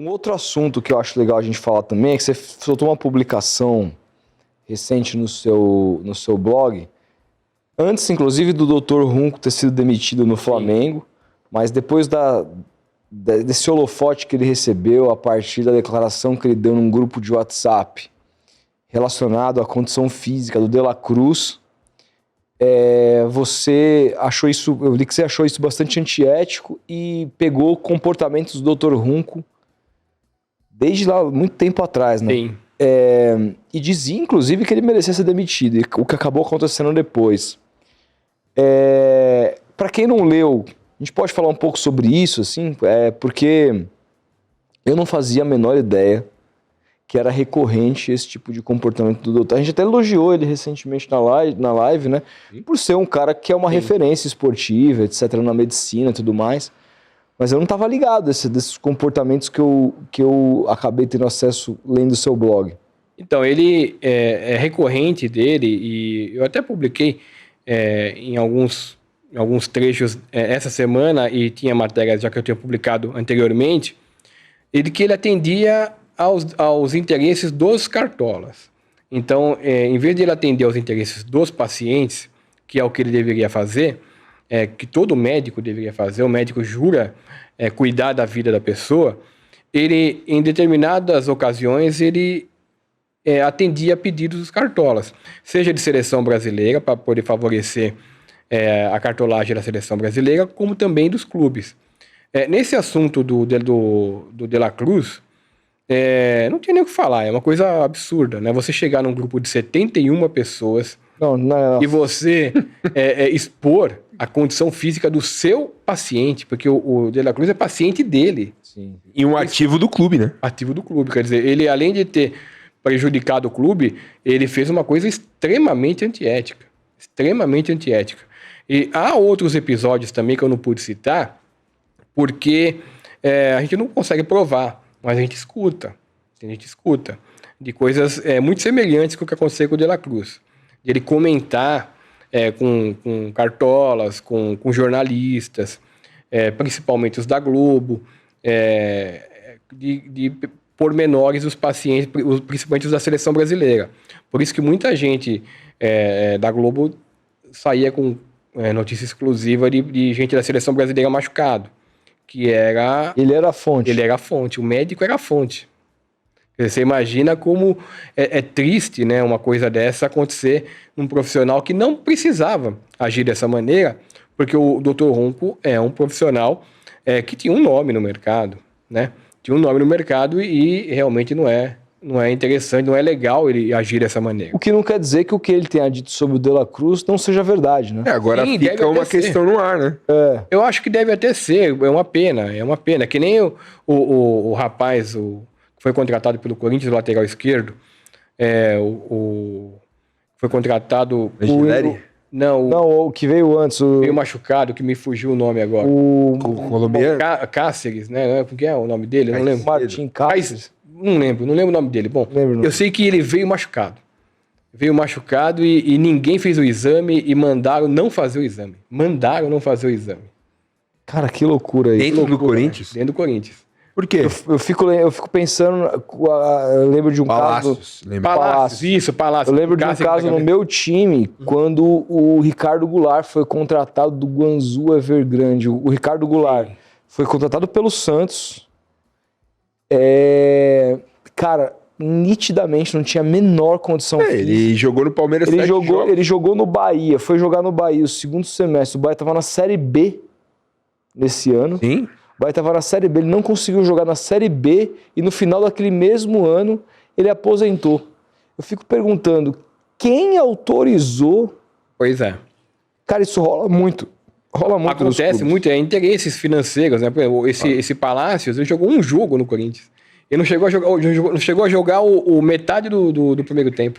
Um outro assunto que eu acho legal a gente falar também é que você soltou uma publicação recente no seu blog, antes, inclusive, do Dr. Runco ter sido demitido no Flamengo, mas depois desse holofote que ele recebeu a partir da declaração que ele deu num grupo de WhatsApp relacionado à condição física do De La Cruz, você achou isso, eu li que você achou isso bastante antiético e pegou comportamentos do Dr. Runco desde lá, muito tempo atrás, né? Sim. E dizia, inclusive, que ele merecia ser demitido, e o que acabou acontecendo depois. Para quem não leu, a gente pode falar um pouco sobre isso, assim, porque eu não fazia a menor ideia que era recorrente esse tipo de comportamento do doutor. A gente até elogiou ele recentemente na live, né? Por ser um cara que é uma referência esportiva, etc., na medicina e tudo mais. Mas eu não estava ligado desses comportamentos que eu acabei tendo acesso lendo o seu blog. Então, ele é recorrente dele, e eu até publiquei em alguns trechos essa semana, e tinha matérias já que eu tinha publicado anteriormente, que ele atendia aos interesses dos cartolas. Então, em vez de ele atender aos interesses dos pacientes, que é o que ele deveria fazer, que todo médico deveria fazer, o médico jura cuidar da vida da pessoa, ele, em determinadas ocasiões, ele atendia a pedidos dos cartolas, seja de seleção brasileira, para poder favorecer a cartolagem da seleção brasileira, como também dos clubes. Nesse assunto do De La Cruz, não tem nem o que falar, é uma coisa absurda, né? Você chegar num grupo de 71 pessoas não. E você expor a condição física do seu paciente, porque o De La Cruz é paciente dele. Sim. E um ativo do clube, né? Ativo do clube, quer dizer, ele além de ter prejudicado o clube, ele fez uma coisa extremamente antiética. Extremamente antiética. E há outros episódios também que eu não pude citar, porque a gente não consegue provar, mas a gente escuta. A gente escuta de coisas muito semelhantes com o que aconteceu com o De La Cruz. De ele comentar com cartolas, com jornalistas, principalmente os da Globo, de pormenores dos pacientes, principalmente os da seleção brasileira. Por isso que muita gente da Globo saía com notícia exclusiva de gente da seleção brasileira machucado. Que era... Ele era a fonte. Ele era a fonte. O médico era a fonte. Você imagina como é triste, né, uma coisa dessa acontecer num profissional que não precisava agir dessa maneira, porque o Dr. Runco é um profissional que tinha um nome no mercado, né? Tinha um nome no mercado e realmente não é interessante, não é legal ele agir dessa maneira. O que não quer dizer que o que ele tenha dito sobre o De La Cruz não seja verdade, né? Agora Sim, fica uma questão no ar, né? Eu acho que deve até ser, é uma pena. Que nem o rapaz, que foi contratado pelo Corinthians, o lateral esquerdo, foi contratado Gileri? Não, o que veio antes. Veio machucado, que me fugiu o nome agora. O colombiano? Cáceres, né? O que é o nome dele? Eu não lembro. Martim Cáceres. Não lembro o nome dele. Bom, eu sei que ele veio machucado. E ninguém fez o exame e mandaram não fazer o exame. Cara, que loucura aí. Dentro do Corinthians? Dentro do Corinthians. Por quê? Eu fico pensando, eu lembro de um Palácios. Palácios. Eu lembro de um caso no meu time, quando o Ricardo Goulart foi contratado do Guangzhou Evergrande. O Ricardo Goulart foi contratado pelo Santos. Cara, nitidamente não tinha a menor condição física. Ele jogou no Palmeiras. Ele jogou no Bahia, foi jogar no Bahia o segundo semestre. O Bahia estava na Série B nesse ano. Sim. O Bahia estava na Série B, ele não conseguiu jogar na Série B e no final daquele mesmo ano ele aposentou. Eu fico perguntando, quem autorizou? Pois é. Cara, isso rola muito. Acontece muito, interesses financeiros, né? Esse Palácios, ele jogou um jogo no Corinthians. Ele não chegou a jogar o metade do primeiro tempo.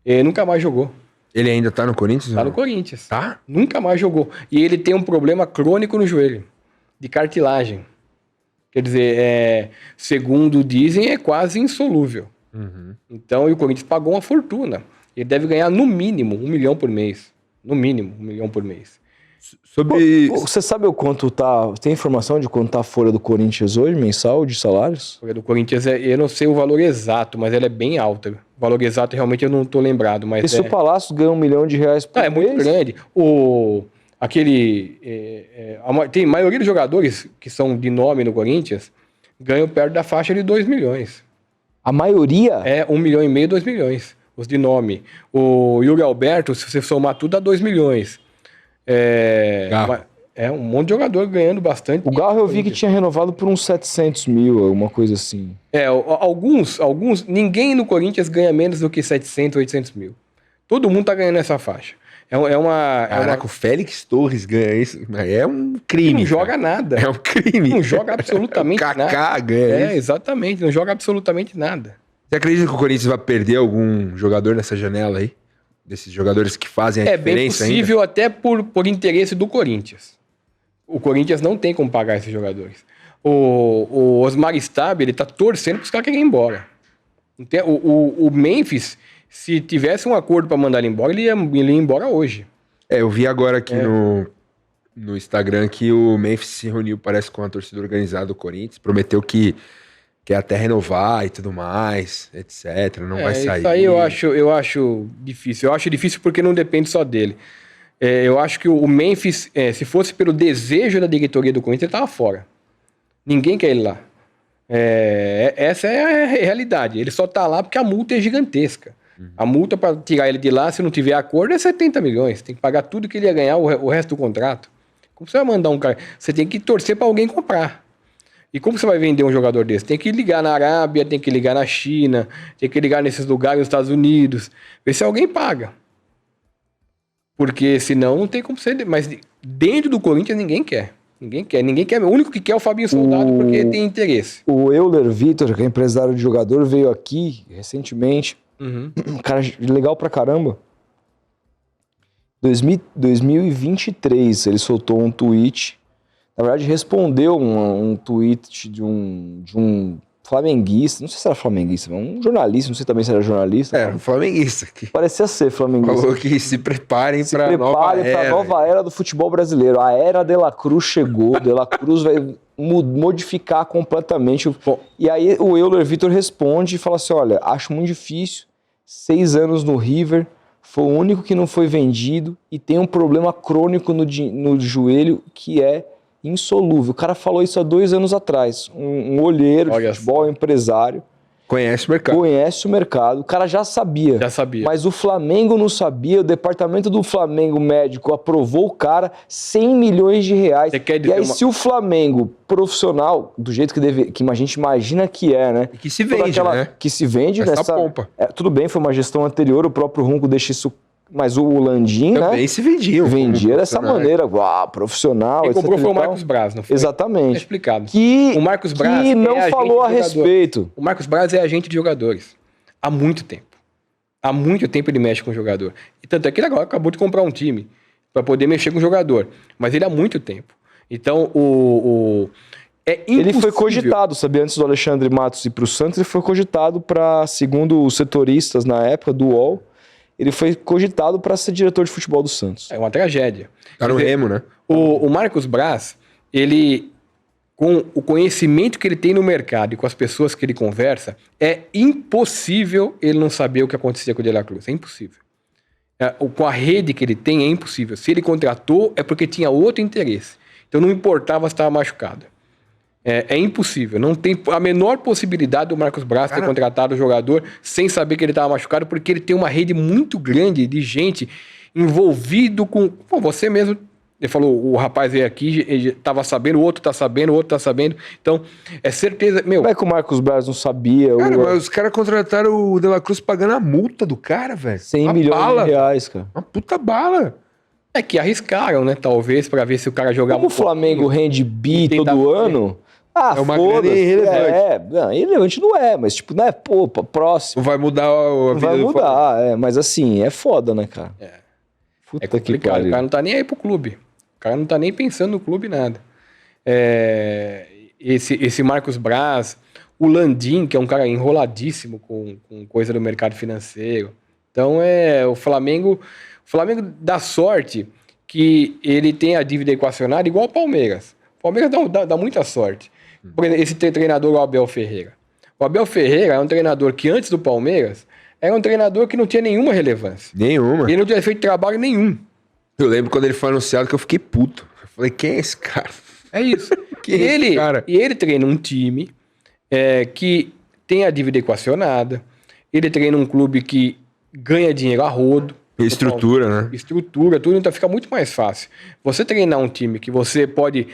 Ele nunca mais jogou. Ele ainda tá no Corinthians? Tá no Corinthians. Tá? Nunca mais jogou. E ele tem um problema crônico no joelho, de cartilagem. Quer dizer, segundo dizem, é quase insolúvel. Uhum. Então, e o Corinthians pagou uma fortuna. Ele deve ganhar no mínimo 1 milhão por mês. No mínimo, 1 milhão por mês. Sobre. Você sabe o quanto tá... Tem informação de quanto tá a folha do Corinthians hoje, mensal, de salários? A do Corinthians, eu não sei o valor exato, mas ela é bem alta. O valor exato realmente eu não tô lembrado, mas Esse o Palácio ganha R$1 milhão por é muito mês? grande. Tem a maioria dos jogadores que são de nome no Corinthians ganham perto da faixa de 2 milhões. A maioria? É 1,5 milhão, 2 milhões. Os de nome. O Yuri Alberto, se você somar tudo, dá 2 milhões. Garro. Um monte de jogador ganhando bastante. O Garro eu vi que tinha renovado por uns 700 mil, alguma coisa assim. Alguns, ninguém no Corinthians ganha menos do que 700, 800 mil. Todo mundo tá ganhando essa faixa. Caraca, o Félix Torres ganha isso. É um crime. Não joga nada. É um crime. Não joga absolutamente o nada. Kaká ganha isso. Exatamente. Não joga absolutamente nada. Você acredita que o Corinthians vai perder algum jogador nessa janela aí? Desses jogadores que fazem a É diferença bem possível até por interesse do Corinthians. O Corinthians não tem como pagar esses jogadores. O Osmar Stab, ele tá torcendo para os caras querem ir embora. O Memphis, se tivesse um acordo para mandar ele embora, ele ia embora hoje. Eu vi agora aqui no Instagram que o Memphis se reuniu, parece, com a torcida organizada do Corinthians, prometeu que quer até renovar e tudo mais, etc. Não vai sair. Isso aí eu acho difícil. Eu acho difícil porque não depende só dele. Eu acho que o Memphis, se fosse pelo desejo da diretoria do Corinthians, ele estava fora. Ninguém quer ele lá. Essa é a realidade. Ele só tá lá porque a multa é gigantesca. A multa para tirar ele de lá, se não tiver acordo, é 70 milhões. Tem que pagar tudo que ele ia ganhar o resto do contrato. Como você vai mandar um cara? Você tem que torcer para alguém comprar. E como você vai vender um jogador desse? Tem que ligar na Arábia, tem que ligar na China, tem que ligar nesses lugares, nos Estados Unidos, ver se alguém paga. Porque senão não tem como ser. Mas dentro do Corinthians ninguém quer. Ninguém quer. O único que quer é o Fabinho Soldado porque tem interesse. O Euler Vitor, que é empresário de jogador, veio aqui recentemente. Um cara legal pra caramba. 2023, ele soltou um tweet. Na verdade, respondeu um tweet de um flamenguista. Não sei se era flamenguista, mas um jornalista. Não sei também se era jornalista. Um flamenguista. Que parecia ser flamenguista. falou que se preparem para a nova era do futebol brasileiro. A era De La Cruz chegou. De La Cruz vai modificar completamente. E aí o Euler Vitor responde e fala assim, olha, acho muito difícil. 6 anos no River, foi o único que não foi vendido e tem um problema crônico no joelho que é insolúvel. O cara falou isso há 2 anos atrás. Um olheiro de futebol, empresário. Conhece o mercado. O cara já sabia. Mas o Flamengo não sabia. O departamento do Flamengo médico aprovou o cara 100 milhões de reais. E aí, se o Flamengo profissional, do jeito que a gente imagina que é, né? E que se vende, né? Que se vende nessa pompa. Tudo bem, foi uma gestão anterior. O próprio Runco deixa isso. Mas o Landim, também, né? se vendia. Vendia dessa maneira, profissional. Quem comprou foi o Marcos Braz, não foi? Exatamente. É explicado. O Marcos Braz que não falou a respeito. O Marcos Braz é agente de jogadores. Há muito tempo. Há muito tempo ele mexe com o jogador. E tanto é que ele agora acabou de comprar um time para poder mexer com o jogador. Mas ele há muito tempo. Então, é impossível. Ele foi cogitado, sabia? Antes do Alexandre Matos ir para o Santos, ele foi cogitado para, segundo os setoristas na época do UOL, ele foi cogitado para ser diretor de futebol do Santos. É uma tragédia. Tá no Remo, né? O Marcos Braz, ele, com o conhecimento que ele tem no mercado e com as pessoas que ele conversa, é impossível ele não saber o que acontecia com o De La Cruz. É impossível. Com a rede que ele tem, é impossível. Se ele contratou, é porque tinha outro interesse. Então não importava se estava machucado. É impossível. Não tem a menor possibilidade do Marcos Braz ter contratado o jogador sem saber que ele estava machucado, porque ele tem uma rede muito grande de gente envolvido com... Pô, você mesmo... Ele falou, o rapaz veio aqui, ele estava sabendo, o outro está sabendo, o outro está sabendo. Então, é certeza... Como é que o Marcos Braz não sabia? Mas os caras contrataram o De La Cruz pagando a multa do cara, velho. 100 milhões de reais, cara. Uma puta bala. É que arriscaram, né? Talvez, para ver se o cara jogava... Como o Flamengo rende bi todo ano... é uma grana irrelevante. Irrelevante não é, mas tipo, né, próximo. Não vai mudar a vida vai mudar, mas assim, é foda, né, cara? Puta que pariu. O cara não tá nem aí pro clube. O cara não tá nem pensando no clube, nada. Esse Marcos Braz, o Landim, que é um cara enroladíssimo com coisa do mercado financeiro. Então, o Flamengo dá sorte que ele tem a dívida equacionada igual o Palmeiras. O Palmeiras dá muita sorte. Por exemplo, esse treinador, o Abel Ferreira. O Abel Ferreira é um treinador que antes do Palmeiras era um treinador que não tinha nenhuma relevância. Nenhuma. Ele não tinha feito trabalho nenhum. Eu lembro quando ele foi anunciado que eu fiquei puto. Eu falei, quem é esse cara? É isso. Quem é esse cara? E ele treina um time que tem a dívida equacionada. Ele treina um clube que ganha dinheiro a rodo. Estrutura, né? Estrutura, tudo, então fica muito mais fácil. Você treinar um time que você pode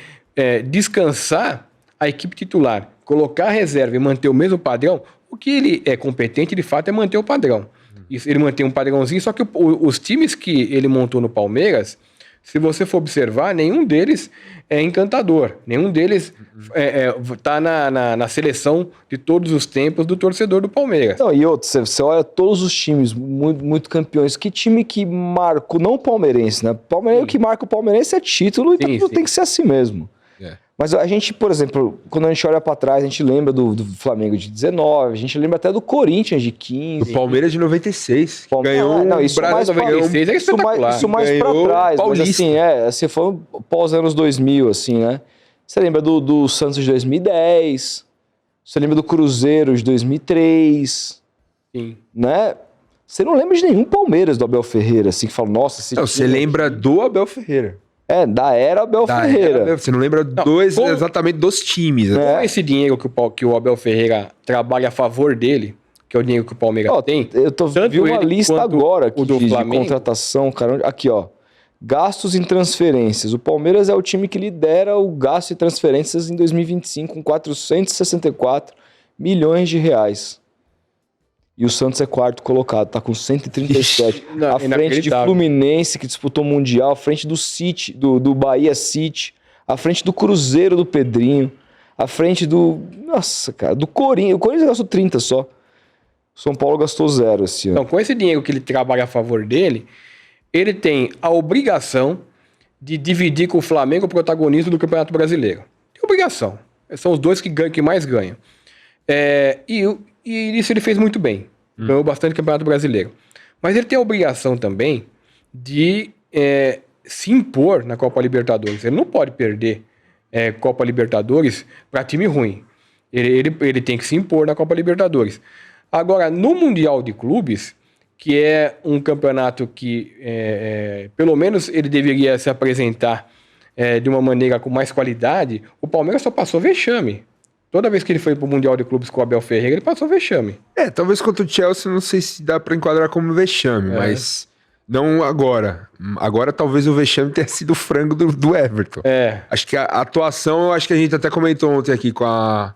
descansar a equipe titular, colocar a reserva e manter o mesmo padrão, o que ele é competente, de fato, é manter o padrão. Isso, ele mantém um padrãozinho, só que os times que ele montou no Palmeiras, se você for observar, nenhum deles é encantador. Nenhum deles tá na seleção de todos os tempos do torcedor do Palmeiras. Não, e outro, você olha todos os times muito, muito campeões. Que time que marca, não o palmeirense, né? O que marca o palmeirense é título, então tem que ser assim mesmo. Mas a gente, por exemplo, quando a gente olha pra trás, a gente lembra do Flamengo de 19, a gente lembra até do Corinthians de 15. Do Palmeiras de 96. Ganhou não, isso mais 96 é espetacular. Isso mais pra trás, Paulista. Mas assim foi pós anos 2000, assim, né? Você lembra do Santos de 2010, você lembra do Cruzeiro de 2003, Sim. Né? Você não lembra de nenhum Palmeiras do Abel Ferreira, assim, que fala, nossa... Não, você lembra do Abel Ferreira. Da era Abel Ferreira. Você não lembra exatamente dos times. Né? Com esse dinheiro que o Abel Ferreira trabalha a favor dele, que é o dinheiro que o Palmeiras tem... Eu vi uma lista agora aqui de Flamengo. contratação, cara. Aqui, ó. Gastos em transferências. O Palmeiras é o time que lidera o gasto em transferências em 2025, com 464 milhões de reais. E o Santos é quarto colocado, tá com 137. À frente de Fluminense, que disputou o Mundial, à frente do City, do Bahia City, à frente do Cruzeiro do Pedrinho, à frente do... Nossa, cara, do Corinthians. O Corinthians gastou 30 só. O São Paulo gastou 0 esse ano. Então, com esse dinheiro que ele trabalha a favor dele, ele tem a obrigação de dividir com o Flamengo o protagonismo do Campeonato Brasileiro. Tem obrigação. São os dois que mais ganham. E isso ele fez muito bem. Ganhou bastante Campeonato Brasileiro. Mas ele tem a obrigação também de se impor na Copa Libertadores. Ele não pode perder Copa Libertadores para time ruim. Ele tem que se impor na Copa Libertadores. Agora, no Mundial de Clubes, que é um campeonato que, pelo menos, ele deveria se apresentar de uma maneira com mais qualidade, o Palmeiras só passou vexame. Toda vez que ele foi pro Mundial de Clubes com o Abel Ferreira, ele passou vexame. Talvez contra o Chelsea, não sei se dá pra enquadrar como vexame, mas não agora. Agora talvez o vexame tenha sido o frango do Everton. Acho que a atuação, a gente até comentou ontem aqui com a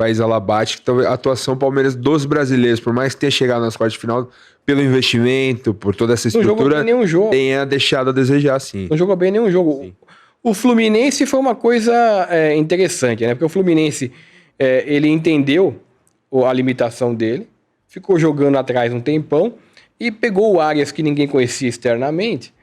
Isa Labate, que a atuação Palmeiras dos brasileiros, por mais que tenha chegado nas quartas de final, pelo investimento, por toda essa estrutura, tenha deixado a desejar, sim. Não jogou bem nenhum jogo. Sim. O Fluminense foi uma coisa interessante, né? Porque o Fluminense... ele entendeu a limitação dele, ficou jogando atrás um tempão e pegou o Arias que ninguém conhecia externamente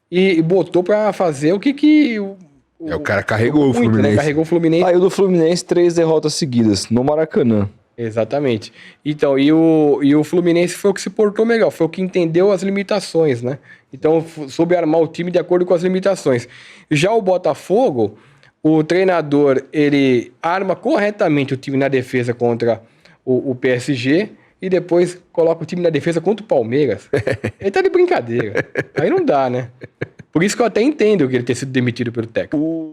e botou para fazer o que o cara carregou o Fluminense. Né? Carregou o Fluminense. Saiu do Fluminense 3 derrotas seguidas, no Maracanã. Exatamente. Então, e o Fluminense foi o que se portou melhor, foi o que entendeu as limitações, né? Então, soube armar o time de acordo com as limitações. Já o Botafogo... O treinador, ele arma corretamente o time na defesa contra o PSG e depois coloca o time na defesa contra o Palmeiras. Ele tá de brincadeira. Aí não dá, né? Por isso que eu até entendo que ele ter sido demitido pelo técnico.